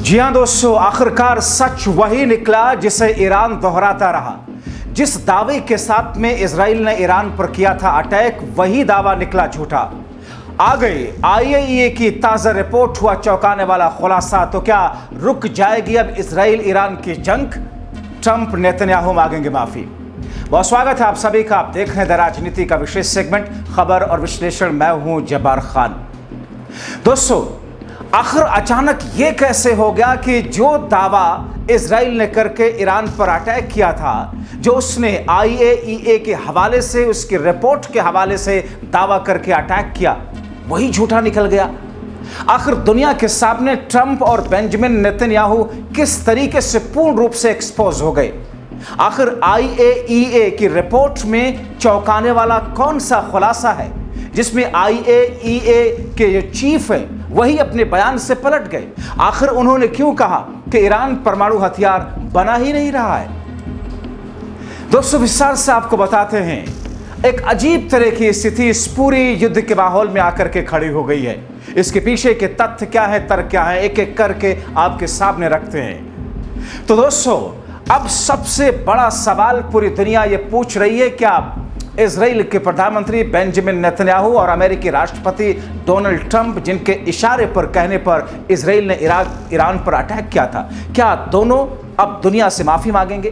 जी हाँ दोस्तों, आखिरकार सच वही निकला जिसे ईरान दोहराता रहा। जिस दावे के साथ में इजराइल ने ईरान पर किया था अटैक, वही दावा निकला झूठा। आ गई आईएईए की ताज़ा रिपोर्ट, हुआ चौंकाने वाला खुलासा। तो क्या रुक जाएगी अब इजराइल ईरान की जंग? ट्रंप नेतन्याहू मांगेंगे माफी। बहुत स्वागत है आप सभी का। आप देख रहे हैं द राजनीति का विशेष सेगमेंट खबर और विश्लेषण। मैं हूं जब्बार खान। दोस्तों, आखिर अचानक ये कैसे हो गया कि जो दावा इजराइल ने करके ईरान पर अटैक किया था, जो उसने आईएईए के हवाले से, उसकी रिपोर्ट के हवाले से दावा करके अटैक किया, वही झूठा निकल गया। आखिर दुनिया के सामने ट्रंप और बेंजामिन नेतन्याहू किस तरीके से पूर्ण रूप से एक्सपोज हो गए। आखिर आईएईए की रिपोर्ट में चौंकाने वाला कौन सा खुलासा है जिसमें आईएईए के जो चीफ है वही अपने बयान से पलट गए। आखिर उन्होंने क्यों कहा कि ईरान परमाणु हथियार बना ही नहीं रहा है? दोस्तों, विस्तार से आपको बताते हैं। एक अजीब तरह की स्थिति इस पूरी युद्ध के माहौल में आकर के खड़ी हो गई है। इसके पीछे के तथ्य क्या है, तर्क क्या है, एक एक करके आपके सामने रखते हैं। तो दोस्तों, अब सबसे बड़ा सवाल पूरी दुनिया ये पूछ रही है, क्या इजराइल के प्रधानमंत्री बेंजामिन नेतन्याहू और अमेरिकी राष्ट्रपति डोनाल्ड ट्रंप, जिनके इशारे पर, कहने पर इजराइल ने ईरान पर अटैक किया था, क्या दोनों अब दुनिया से माफी मांगेंगे?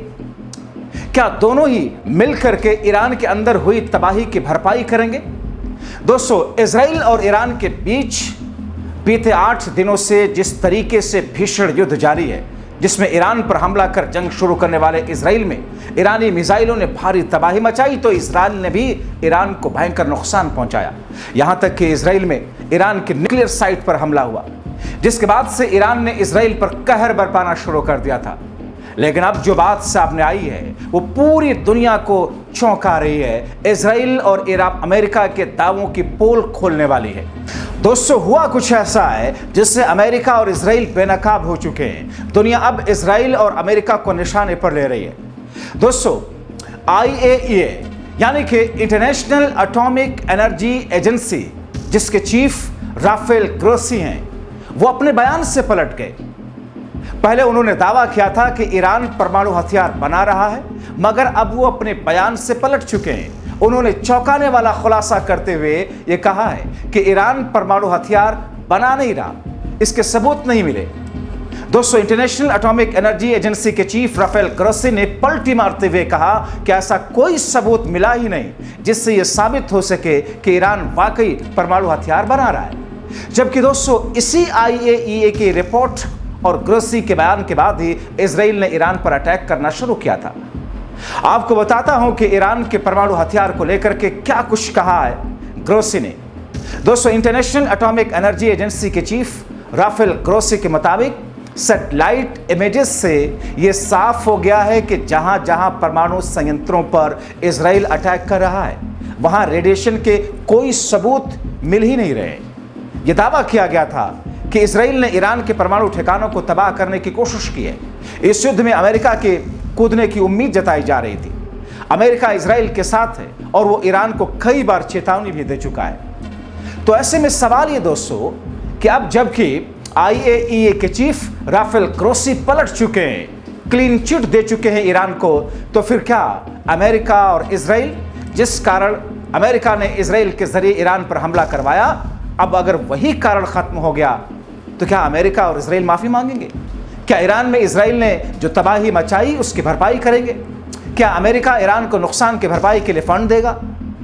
क्या दोनों ही मिलकर के ईरान के अंदर हुई तबाही की भरपाई करेंगे? दोस्तों, इजराइल और ईरान के बीच बीते 8 दिनों से जिस तरीके से भीषण युद्ध जारी है, जिसमें ईरान पर हमला कर जंग शुरू करने वाले इजराइल में ईरानी मिसाइलों ने भारी तबाही मचाई, तो इजराइल ने भी ईरान को भयंकर नुकसान पहुंचाया। यहां तक कि इजराइल में ईरान की न्यूक्लियर साइट पर हमला हुआ, जिसके बाद से ईरान ने इजराइल पर कहर बरपाना शुरू कर दिया था। लेकिन अब जो बात सामने आई है वो पूरी दुनिया को चौंका रही है। इजराइल और अमेरिका के दावों की पोल खोलने वाली है। दोस्तों, हुआ कुछ ऐसा है जिससे अमेरिका और इजराइल बेनकाब हो चुके हैं। दुनिया अब इजराइल और अमेरिका को निशाने पर ले रही है। दोस्तों, आईएईए यानी कि इंटरनेशनल एटॉमिक एनर्जी एजेंसी, जिसके चीफ राफेल ग्रोसी हैं, वो अपने बयान से पलट गए। पहले उन्होंने दावा किया था कि ईरान परमाणु हथियार बना रहा है, मगर अब वो अपने बयान से पलट चुके हैं। उन्होंने चौंकाने वाला खुलासा करते हुए ये कहा है कि ईरान परमाणु हथियार बना नहीं रहा, इसके सबूत नहीं मिले। दोस्तों, इंटरनेशनल एटॉमिक एनर्जी एजेंसी के चीफ राफेल ग्रोसी ने पलटी मारते हुए कहा कि ऐसा कोई सबूत मिला ही नहीं जिससे यह साबित हो सके कि ईरान वाकई परमाणु हथियार बना रहा है। जबकि दोस्तों, इसी आईएईए की रिपोर्ट और ग्रोसी के बयान के बाद ही इजराइल ने ईरान पर अटैक करना शुरू किया था। आपको बताता हूं कि ईरान के परमाणु हथियार को लेकर के क्या कुछ कहा है ग्रोसी ने। दोस्तों, इंटरनेशनल एटॉमिक एनर्जी एजेंसी के चीफ राफेल ग्रोसी के मुताबिक सैटेलाइट इमेजेस से यह साफ हो गया है कि जहां जहां परमाणु संयंत्रों पर इजराइल अटैक कर रहा है, वहां रेडिएशन के कोई सबूत मिल ही नहीं रहे। यह दावा किया गया था कि इजराइल ने ईरान के परमाणु ठिकानों को तबाह करने की कोशिश की है। इस युद्ध में अमेरिका के कूदने की उम्मीद जताई जा रही थी। अमेरिका इजराइल के साथ है और वो ईरान को कई बार चेतावनी भी दे चुका है। तो ऐसे में सवाल ये दोस्तों कि अब जबकि आईएईए के चीफ राफेल ग्रोसी पलट चुके हैं, क्लीन चिट दे चुके हैं ईरान को, तो फिर क्या अमेरिका और इजराइल, जिस कारण अमेरिका ने इजराइल के जरिए ईरान पर हमला करवाया, अब अगर वही कारण खत्म हो गया तो क्या अमेरिका और इजराइल माफी मांगेंगे? क्या ईरान में इजराइल ने जो तबाही मचाई उसकी भरपाई करेंगे? क्या अमेरिका ईरान को नुकसान की भरपाई के लिए फंड देगा?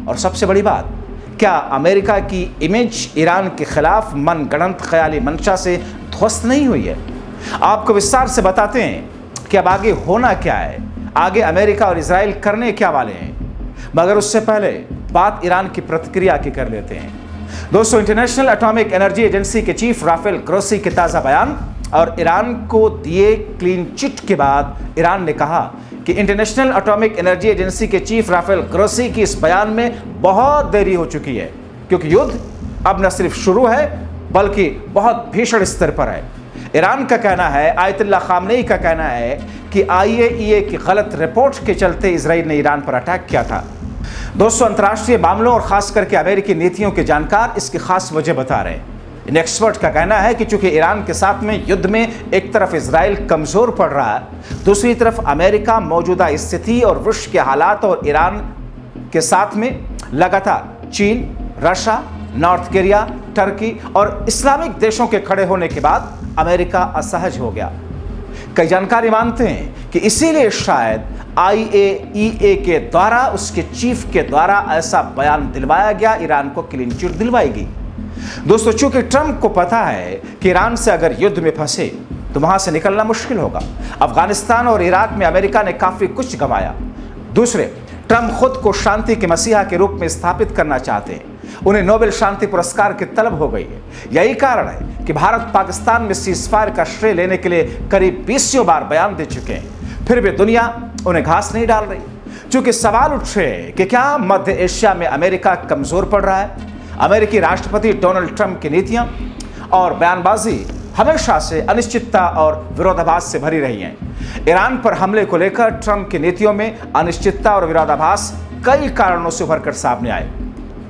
और सबसे बड़ी बात, क्या अमेरिका की इमेज ईरान के खिलाफ मनगढ़ंत ख्याली मंशा से ध्वस्त नहीं हुई है? आपको विस्तार से बताते हैं कि अब आगे होना क्या है, आगे अमेरिका और इजराइल करने क्या वाले हैं। मगर उससे पहले बात ईरान की प्रतिक्रिया की कर लेते हैं। दोस्तों, इंटरनेशनल एटॉमिक एनर्जी एजेंसी के चीफ राफेल ग्रोसी के ताज़ा बयान और ईरान को दिए क्लीन चिट के बाद ईरान ने कहा कि इंटरनेशनल एटॉमिक एनर्जी एजेंसी के चीफ राफेल ग्रोसी की इस बयान में बहुत देरी हो चुकी है, क्योंकि युद्ध अब न सिर्फ शुरू है बल्कि बहुत भीषण स्तर पर है। ईरान का कहना है, आयतुल्लाह खामनेई का कहना है कि आईएईए की गलत रिपोर्ट के चलते इजराइल ने ईरान पर अटैक किया था। दोस्तों, अंतर्राष्ट्रीय मामलों और खास करके अमेरिकी नीतियों के जानकार इसकी खास वजह बता रहे हैं। इन एक्सपर्ट का कहना है कि चूंकि ईरान के साथ में युद्ध में एक तरफ इजराइल कमजोर पड़ रहा है, दूसरी तरफ अमेरिका मौजूदा स्थिति और विश्व के हालात और ईरान के साथ में लगातार चीन, रशिया, नॉर्थ कोरिया, टर्की और इस्लामिक देशों के खड़े होने के बाद अमेरिका असहज हो गया। कई जानकारी मानते हैं कि इसीलिए शायद IAEA के द्वारा, उसके चीफ के द्वारा ऐसा बयान दिलवाया गया, ईरान को क्लीन चिट दिलवाई गई। दोस्तों, चूंकि ट्रंप को पता है कि ईरान से अगर युद्ध में फंसे तो वहां से निकलना मुश्किल होगा। अफगानिस्तान और इराक में अमेरिका ने काफी कुछ गंवाया। दूसरे, ट्रंप खुद को शांति के मसीहा के रूप में स्थापित करना चाहते हैं। उन्हें नोबेल शांति पुरस्कार की तलब हो गई है। यही कारण है कि भारत पाकिस्तान में सीजफायर का श्रेय लेने के लिए करीब 20 बार बयान दे चुके हैं, फिर भी दुनिया उन्हें घास नहीं डाल रही। चूंकि सवाल उठ रहे हैं कि क्या मध्य एशिया में अमेरिका कमजोर पड़ रहा है। अमेरिकी राष्ट्रपति डोनाल्ड ट्रंप की नीतियां और बयानबाजी हमेशा से अनिश्चितता और विरोधाभास से भरी रही हैं। ईरान पर हमले को लेकर ट्रंप की नीतियों में अनिश्चितता और विरोधाभास कई कारणों से उभरकर सामने आए।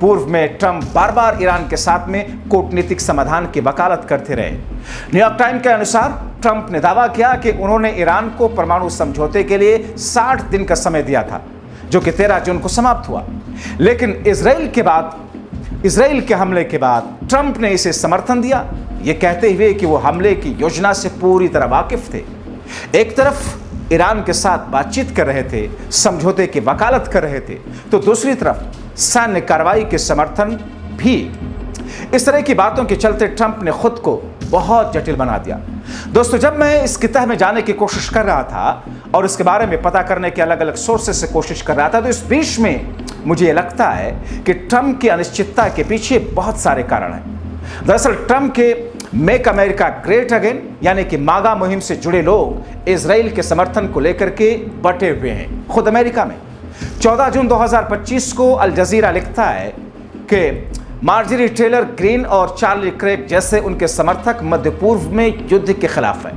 पूर्व में ट्रंप बार बार ईरान के साथ में कूटनीतिक समाधान की वकालत करते रहे। न्यूयॉर्क टाइम्स के अनुसार ट्रंप ने दावा किया कि उन्होंने ईरान को परमाणु समझौते के लिए 60 दिन का समय दिया था, जो कि 13 जून को समाप्त हुआ। लेकिन इजराइल के हमले के बाद ट्रंप ने इसे समर्थन दिया, ये कहते हुए कि वो हमले की योजना से पूरी तरह वाकिफ थे। एक तरफ ईरान के साथ बातचीत कर रहे थे, समझौते की वकालत कर रहे थे, तो दूसरी तरफ सैन्य कार्रवाई के समर्थन भी। इस तरह की बातों के चलते ट्रंप ने खुद को बहुत जटिल बना दिया। दोस्तों, जब मैं इस तह में जाने की कोशिश कर रहा था और इसके बारे में पता करने की अलग अलग सोर्सेस से कोशिश कर रहा था, तो इस बीच में मुझे ये लगता है कि ट्रंप की अनिश्चितता के पीछे बहुत सारे कारण हैं। दरअसल ट्रंप के मेक अमेरिका ग्रेट अगेन यानी कि मागा मुहिम से जुड़े लोग इजराइल के समर्थन को लेकर के बटे हुए हैं खुद अमेरिका में। 14 जून 2025 को अल जजीरा लिखता है कि मार्जरी टेलर ग्रीन और चार्ली क्रेग जैसे उनके समर्थक मध्य पूर्व में युद्ध के खिलाफ हैं।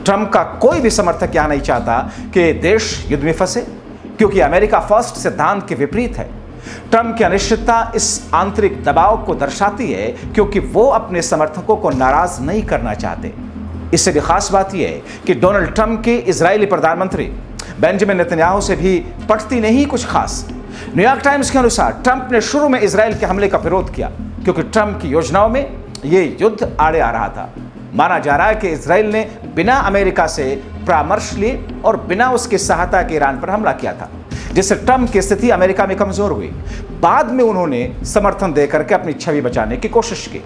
ट्रंप का कोई भी समर्थक यहां नहीं चाहता कि देश युद्ध में फंसे, क्योंकि अमेरिका फर्स्ट सिद्धांत के विपरीत है। ट्रंप की अनिश्चितता इस आंतरिक दबाव को दर्शाती है, क्योंकि वो अपने समर्थकों को नाराज नहीं करना चाहते। इससे भी खास बात यह है कि डोनाल्ड ट्रंप के इजरायली प्रधानमंत्री बेंजामिन नेतन्याहू से भी पटती नहीं कुछ खास। न्यूयॉर्क टाइम्स के अनुसार ट्रंप ने शुरू में इजराइल के हमले का विरोध किया, क्योंकि ट्रंप की योजनाओं में यह युद्ध आड़े आ रहा था। माना जा रहा है कि इजराइल ने बिना अमेरिका से परामर्श लिए और बिना उसकी सहायता के ईरान पर हमला किया था, जिससे ट्रंप की स्थिति अमेरिका में कमजोर हुई। बाद में उन्होंने समर्थन देकर के अपनी छवि बचाने की कोशिश की।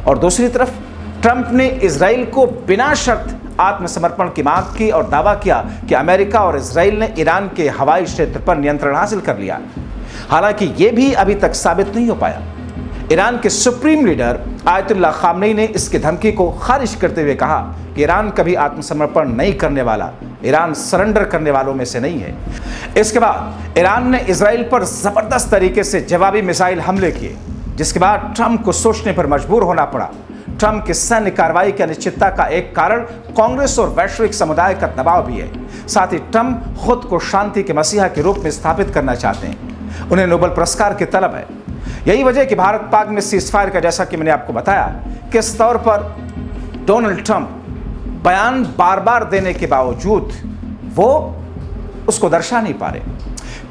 और दूसरी तरफ ट्रंप ने इजराइल को बिना शर्त आत्मसमर्पण की मांग की और दावा किया कि अमेरिका और इजराइल ने ईरान के हवाई क्षेत्र पर नियंत्रण हासिल कर लिया। हालांकि यह भी अभी तक साबित नहीं हो पाया। ईरान के सुप्रीम लीडर आयतुल्लाह खामनेई ने इसकी धमकी को खारिज करते हुए कहा कि ईरान कभी आत्मसमर्पण नहीं करने वाला, ईरान सरेंडर करने वालों में से नहीं है। इसके बाद ईरान ने इजराइल पर जबरदस्त तरीके से जवाबी मिसाइल हमले किए, जिसके बाद ट्रंप को सोचने पर मजबूर होना पड़ा। ट्रंप की सैन्य कार्रवाई की अनिश्चितता का एक कारण कांग्रेस और वैश्विक समुदाय का दबाव भी है। साथ ही ट्रंप खुद को शांति के मसीहा के रूप में स्थापित करना चाहते हैं। उन्हें नोबेल पुरस्कार की तलब है। यही वजह है कि भारत पाक में सीजफायर का, जैसा कि मैंने आपको बताया, किस तौर पर डोनाल्ड ट्रंप बयान बार बार देने के बावजूद वो उसको दर्शा नहीं पा रहे।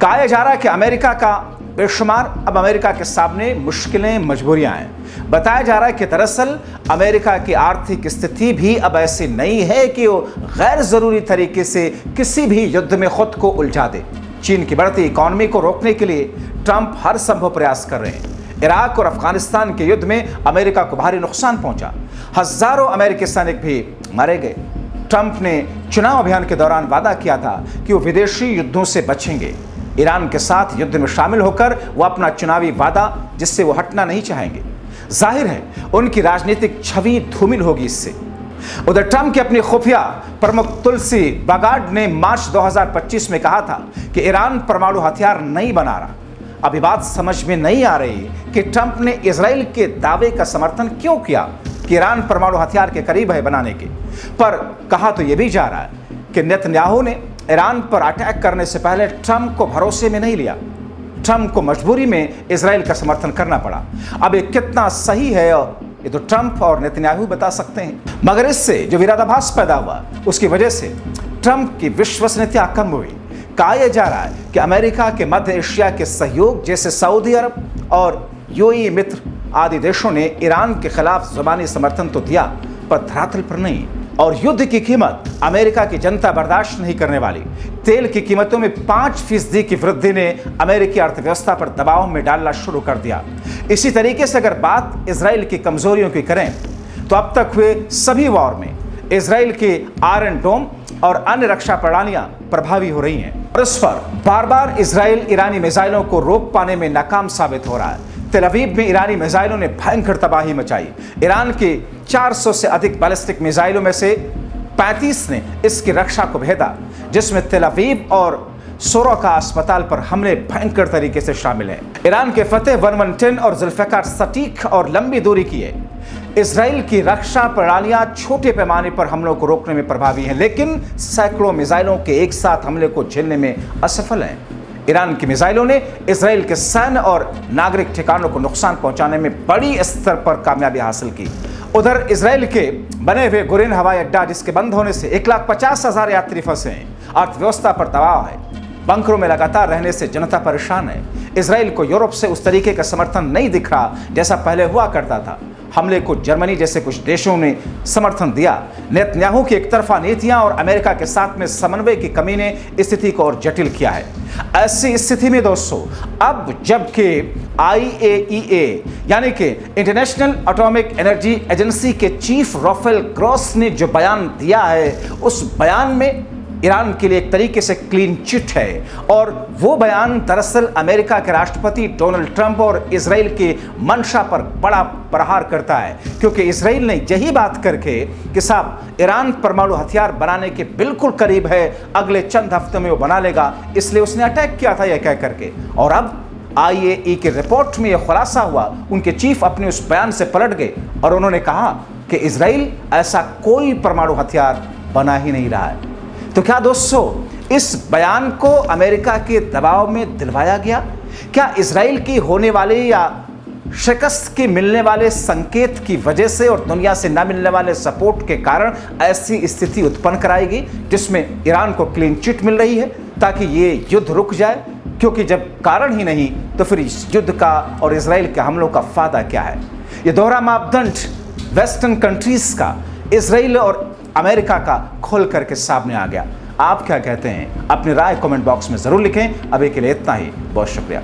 कहा जा रहा है कि अमेरिका का बेशुमार अब अमेरिका के सामने मुश्किलें, मजबूरियां हैं। बताया जा रहा है कि दरअसल अमेरिका की आर्थिक स्थिति भी अब ऐसी नहीं है कि वो गैर जरूरी तरीके से किसी भी युद्ध में खुद को उलझा दे। चीन की बढ़ती इकॉनमी को रोकने के लिए ट्रंप हर संभव प्रयास कर रहे हैं। इराक और अफगानिस्तान के युद्ध में अमेरिका को भारी नुकसान पहुंचा, हजारों अमेरिकी सैनिक भी मारे गए। ट्रंप ने चुनाव अभियान के दौरान वादा किया था कि वो विदेशी युद्धों से बचेंगे। ईरान के साथ युद्ध में शामिल होकर वो अपना चुनावी वादा, जिससे वो हटना नहीं चाहेंगे। जाहिर है उनकी राजनीतिक छवि धूमिल होगी इससे। उधर ट्रंप की अपनी खुफिया प्रमुख तुलसी गाबार्ड ने मार्च 2025 में कहा था कि ईरान परमाणु हथियार नहीं बना रहा। अभी बात समझ में नहीं आ रही कि ट्रंप ने इजराइल के दावे का समर्थन क्यों किया कि ईरान परमाणु हथियार के करीब है बनाने के। पर कहा तो यह भी जा रहा है कि नेतन्याहू ने ईरान पर अटैक करने से पहले ट्रंप को भरोसे में नहीं लिया। ट्रंप को मजबूरी में इजराइल का समर्थन करना पड़ा। अब ये कितना सही है ये तो ट्रंप और नेतन्याहू बता सकते हैं। मगर इससे जो विरोधाभास पैदा हुआ उसकी वजह से ट्रंप की विश्वसनीयता कम हुई। कहा यह जा रहा है कि अमेरिका के मध्य एशिया के सहयोग जैसे सऊदी अरब और यूएई मित्र आदि देशों ने ईरान के खिलाफ जुबानी समर्थन तो दिया, पर धरातल पर नहीं। और युद्ध की कीमत अमेरिका की जनता बर्दाश्त नहीं करने वाली। तेल की कीमतों में 5% की वृद्धि ने अमेरिकी अर्थव्यवस्था पर दबाव में डालना शुरू कर दिया। इसी तरीके से अगर बात इजराइल की कमजोरियों की करें तो अब तक हुए सभी वॉर में इजराइल के आयरन डोम और अन्य रक्षा प्रणालियां प्रभावी हो रही हैं और इस पर बार बार इजराइल ईरानी मिसाइलों को रोक पाने में नाकाम साबित हो रहा है। तेल अवीव में ईरानी मिसाइलों ने भयंकर तबाही मचाई। ईरान के 400 से अधिक बैलिस्टिक मिसाइलों में से 35 ने इसकी रक्षा को भेदा, जिसमें तेल अवीव और सोरोका अस्पताल पर हमले भयंकर तरीके से शामिल हैं। ईरान के फतेह 1110 और जुल्फिकार सटीक और लंबी दूरी की है। इजराइल की रक्षा प्रणालियां छोटे पैमाने पर हमलों को रोकने में प्रभावी हैं, लेकिन सैकड़ों मिसाइलों के एक साथ हमले को झेलने में असफल हैं। ईरान की मिसाइलों ने इजराइल के सैन्य और नागरिक ठिकानों को नुकसान पहुंचाने में बड़ी स्तर पर कामयाबी हासिल की। उधर इजराइल के बने हुए गुरेन हवाई अड्डा, जिसके बंद होने से 1,50,000 यात्री फंसे हैं। अर्थव्यवस्था पर दबाव है। बंकरों में लगातार रहने से जनता परेशान है। इजराइल को यूरोप से उस तरीके का समर्थन नहीं दिख रहा जैसा पहले हुआ करता था। हमले को जर्मनी जैसे कुछ देशों ने समर्थन दिया। नेतन्याहू की एकतरफा नीतियां और अमेरिका के साथ में समन्वय की कमी ने स्थिति को और जटिल किया है। ऐसी स्थिति में दोस्तों, अब जबकि IAEA यानी कि इंटरनेशनल एटॉमिक एनर्जी एजेंसी के चीफ राफेल ग्रॉस ने जो बयान दिया है, उस बयान में ईरान के लिए एक तरीके से क्लीन चिट है। और वो बयान दरअसल अमेरिका के राष्ट्रपति डोनाल्ड ट्रंप और इजराइल की मंशा पर बड़ा प्रहार करता है, क्योंकि इजराइल ने यही बात करके कि साहब ईरान परमाणु हथियार बनाने के बिल्कुल करीब है, अगले चंद हफ्तों में वो बना लेगा, इसलिए उसने अटैक किया था यह कह करके। और अब IAEA की रिपोर्ट में यह खुलासा हुआ, उनके चीफ अपने उस बयान से पलट गए और उन्होंने कहा कि इजराइल ऐसा कोई परमाणु हथियार बना ही नहीं रहा है। तो क्या दोस्तों इस बयान को अमेरिका के दबाव में दिलवाया गया? क्या इजराइल की होने वाली या शिकस्त के मिलने वाले संकेत की वजह से और दुनिया से न मिलने वाले सपोर्ट के कारण ऐसी स्थिति उत्पन्न कराएगी जिसमें ईरान को क्लीन चिट मिल रही है ताकि ये युद्ध रुक जाए? क्योंकि जब कारण ही नहीं तो फिर इस युद्ध का और इजराइल के हमलों का फायदा क्या है? ये दोहरा मापदंड वेस्टर्न कंट्रीज का, इजराइल और अमेरिका का खोल करके सामने आ गया। आप क्या कहते हैं? अपनी राय कमेंट बॉक्स में जरूर लिखें। अभी के लिए इतना ही, बहुत शुक्रिया।